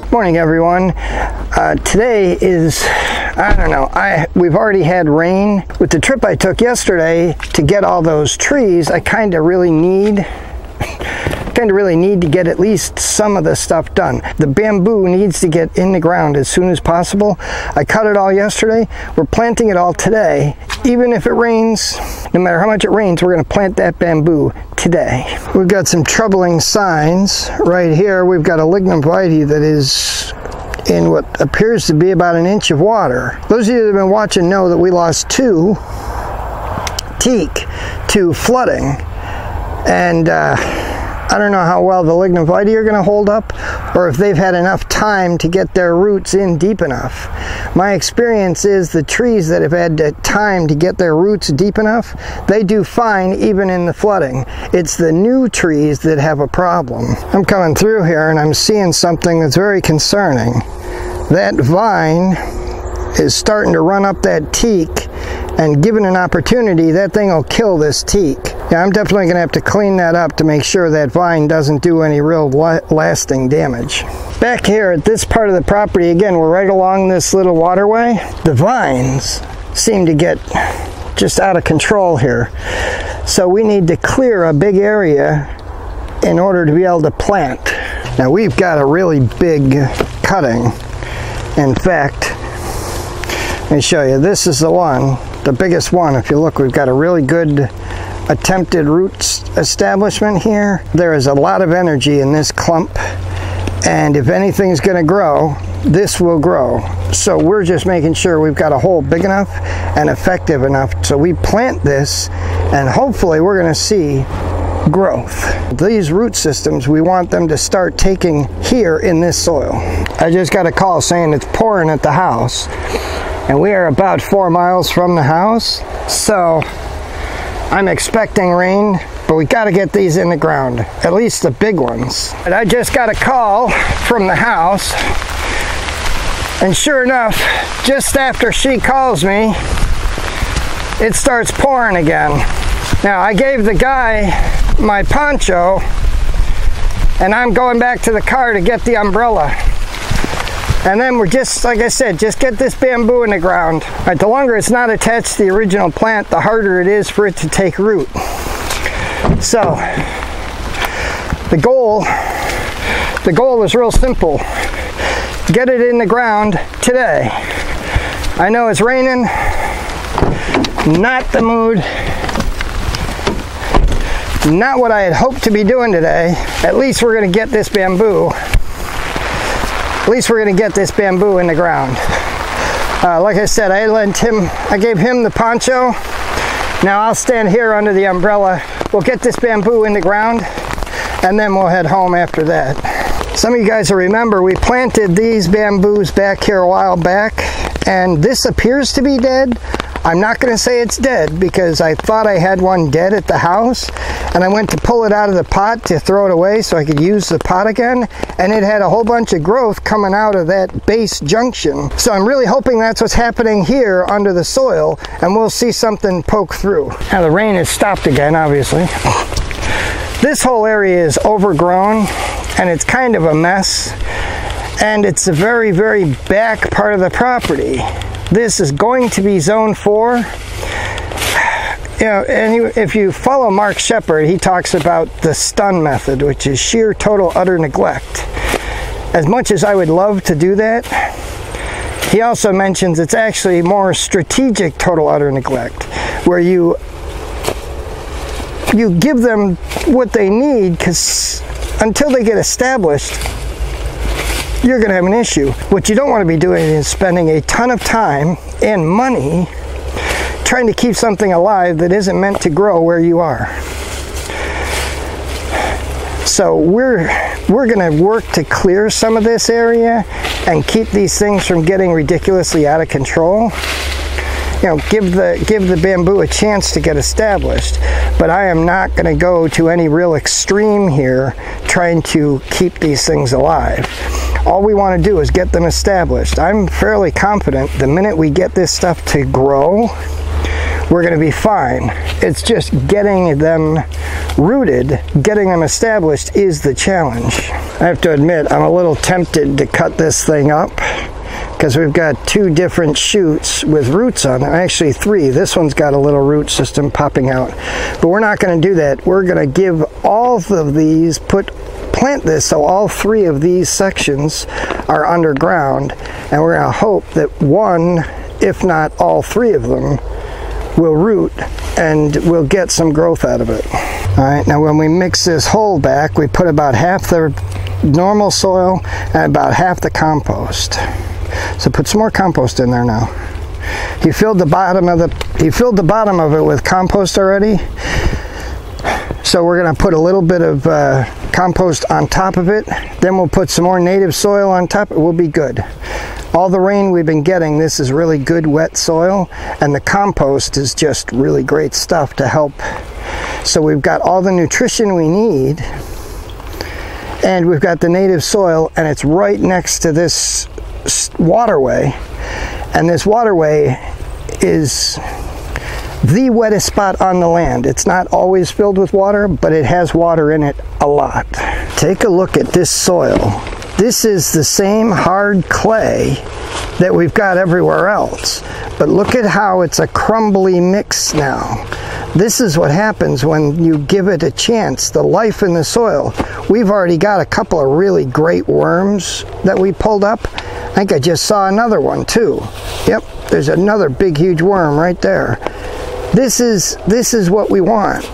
Morning, everyone. Today is, I don't know, we've already had rain. With the trip I took yesterday to get all those trees, I kind of really need to get at least some of the stuff done. The bamboo needs to get in the ground as soon as possible. I cut it all yesterday. We're planting it all today. Even if it rains, no matter how much it rains, we're going to plant that bamboo today. We've got some troubling signs right here. We've got a lignum vitae that is in what appears to be about an inch of water. Those of you that have been watching know that we lost 2 teak to flooding, and I don't know how well the lignum vitae are going to hold up, or if they've had enough time to get their roots in deep enough. My experience is the trees that have had time to get their roots deep enough, they do fine even in the flooding. It's the new trees that have a problem. I'm coming through here and I'm seeing something that's very concerning. That vine is starting to run up that teak, and given an opportunity, that thing will kill this teak. Yeah, I'm definitely going to have to clean that up to make sure that vine doesn't do any real lasting damage. Back here at this part of the property, again, we're right along this little waterway. The vines seem to get just out of control here. So we need to clear a big area in order to be able to plant. Now we've got a really big cutting. In fact, let me show you. This is the one, the biggest one. If you look, we've got a really good attempted roots establishment here. There is a lot of energy in this clump, and if anything's going to grow, this will grow. So we're just making sure we've got a hole big enough and effective enough so we plant this, and hopefully we're going to see growth. These root systems, we want them to start taking here in this soil. I just got a call saying it's pouring at the house, and we are about 4 miles from the house, so I'm expecting rain, but we got to get these in the ground, at least the big ones. And I just got a call from the house, and sure enough, just after she calls me, it starts pouring again. Now, I gave the guy my poncho, and I'm going back to the car to get the umbrella. And then we're just, like I said, just get this bamboo in the ground. Right, the longer it's not attached to the original plant, the harder it is for it to take root. So, the goal is real simple. Get it in the ground today. I know it's raining, not the mood, not what I had hoped to be doing today. At least we're going to get this bamboo. At least we're going to get this bamboo in the ground. Like I said, I gave him the poncho. Now I'll stand here under the umbrella. We'll get this bamboo in the ground, and then we'll head home after that. Some of you guys will remember we planted these bamboos back here a while back, and this appears to be dead. I'm not going to say it's dead because I thought I had one dead at the house, and I went to pull it out of the pot to throw it away so I could use the pot again, and it had a whole bunch of growth coming out of that base junction. So I'm really hoping that's what's happening here under the soil, and we'll see something poke through. Now the rain has stopped again, obviously. This whole area is overgrown, and it's kind of a mess, and it's a very, very back part of the property. This is going to be zone 4. You know, and if you follow Mark Shepard, he talks about the stun method, which is sheer, total, utter neglect. As much as I would love to do that, he also mentions it's actually more strategic total, utter neglect, where you give them what they need, because until they get established, you're going to have an issue. What you don't want to be doing is spending a ton of time and money trying to keep something alive that isn't meant to grow where you are. So we're going to work to clear some of this area and keep these things from getting ridiculously out of control. You know, give the bamboo a chance to get established, but I am not going to go to any real extreme here trying to keep these things alive. All we want to do is get them established. I'm fairly confident the minute we get this stuff to grow, we're going to be fine. It's just getting them rooted, getting them established is the challenge. I have to admit, I'm a little tempted to cut this thing up because we've got 2 different shoots with roots on them. Actually 3. This one's got a little root system popping out. But we're not going to do that. We're going to give all of these, plant this so all 3 of these sections are underground, and we're going to hope that one, if not all 3 of them, will root and we'll get some growth out of it. All right, now when we mix this whole back, we put about half the normal soil and about half the compost. So put some more compost in there now. He filled the bottom of it with compost already. So we're going to put a little bit of compost on top of it. Then we'll put some more native soil on top. It will be good. All the rain we've been getting, this is really good wet soil, and the compost is just really great stuff to help. So we've got all the nutrition we need, and we've got the native soil, and it's right next to this waterway, and this waterway is the wettest spot on the land. It's not always filled with water, but it has water in it a lot. Take a look at this soil. This is the same hard clay that we've got everywhere else, but look at how it's a crumbly mix now. This is what happens when you give it a chance, the life in the soil. We've already got a couple of really great worms that we pulled up. I think I just saw another one too. Yep, there's another big huge worm right there. This is what we want.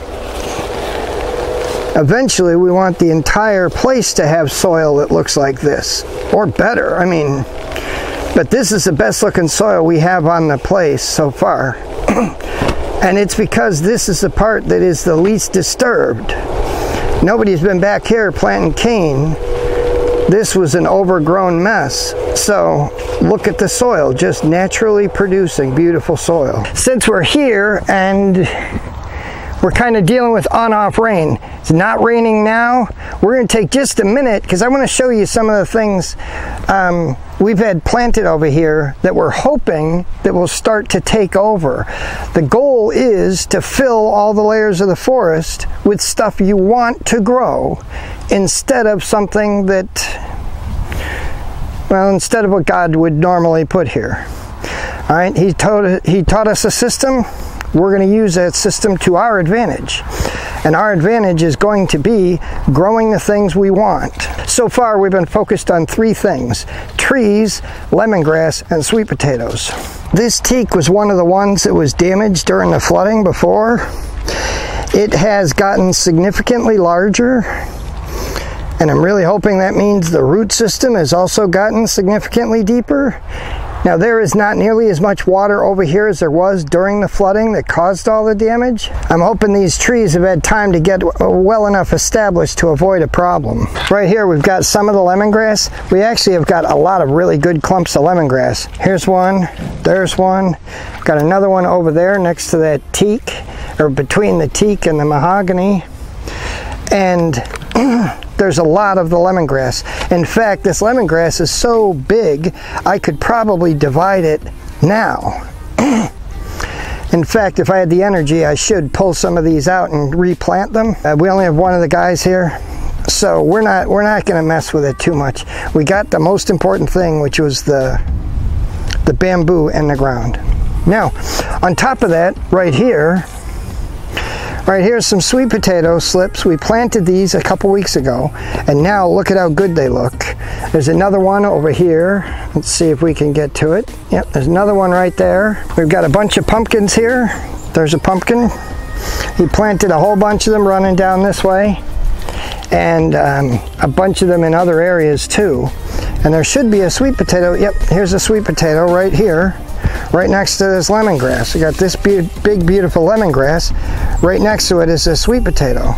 Eventually we want the entire place to have soil that looks like this, or better. I mean, but this is the best looking soil we have on the place so far. And it's because this is the part that is the least disturbed. Nobody's been back here planting cane. This was an overgrown mess. So look at the soil, just naturally producing beautiful soil. Since we're here and we're kind of dealing with on-off rain, it's not raining now. We're going to take just a minute because I want to show you some of the things we've had planted over here that we're hoping that will start to take over. The goal is to fill all the layers of the forest with stuff you want to grow instead of something that, well, instead of what God would normally put here. All right, he taught us a system. We're going to use that system to our advantage. And our advantage is going to be growing the things we want. So far, we've been focused on 3 things: trees, lemongrass, and sweet potatoes. This teak was one of the ones that was damaged during the flooding before. It has gotten significantly larger, and I'm really hoping that means the root system has also gotten significantly deeper. Now, there is not nearly as much water over here as there was during the flooding that caused all the damage. I'm hoping these trees have had time to get well enough established to avoid a problem. Right here we've got some of the lemongrass. We actually have got a lot of really good clumps of lemongrass. Here's one, there's one. Got another one over there next to that teak, or between the teak and the mahogany. And there's a lot of the lemongrass. In fact, this lemongrass is so big, I could probably divide it now. In fact, if I had the energy, I should pull some of these out and replant them. We only have one of the guys here, so we're not going to mess with it too much. We got the most important thing, which was the bamboo in the ground. Now, on top of that, right here's some sweet potato slips. We planted these a couple weeks ago, and now look at how good they look. There's another one over here. Let's see if we can get to it. Yep, there's another one right there. We've got a bunch of pumpkins here. There's a pumpkin. He planted a whole bunch of them running down this way, and a bunch of them in other areas too. And there should be a sweet potato. Yep, here's a sweet potato right here, right next to this lemongrass. We got this big, beautiful lemongrass. Right next to it is a sweet potato.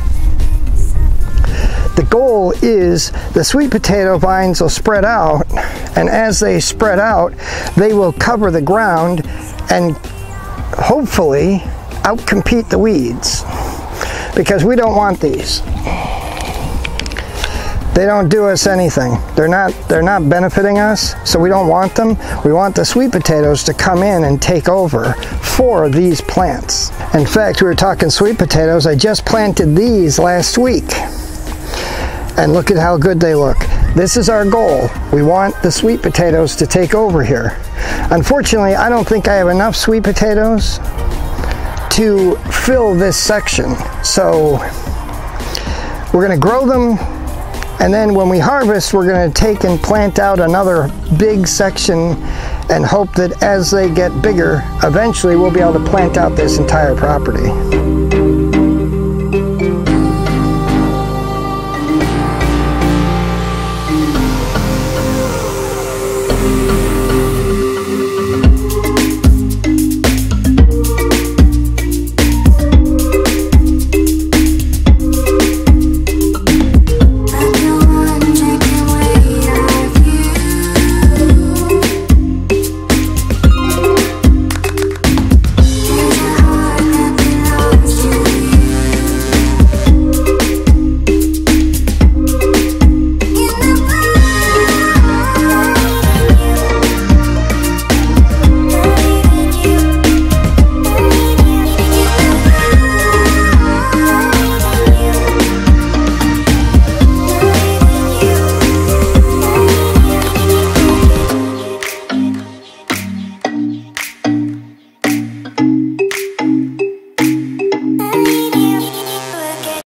The goal is the sweet potato vines will spread out, and as they spread out, they will cover the ground and hopefully outcompete the weeds, because we don't want these. They don't do us anything. They're not benefiting us, so we don't want them. We want the sweet potatoes to come in and take over for these plants. In fact, we were talking sweet potatoes. I just planted these last week. And look at how good they look. This is our goal. We want the sweet potatoes to take over here. Unfortunately, I don't think I have enough sweet potatoes to fill this section. So we're gonna grow them, and then when we harvest, we're gonna take and plant out another big section and hope that as they get bigger, eventually we'll be able to plant out this entire property.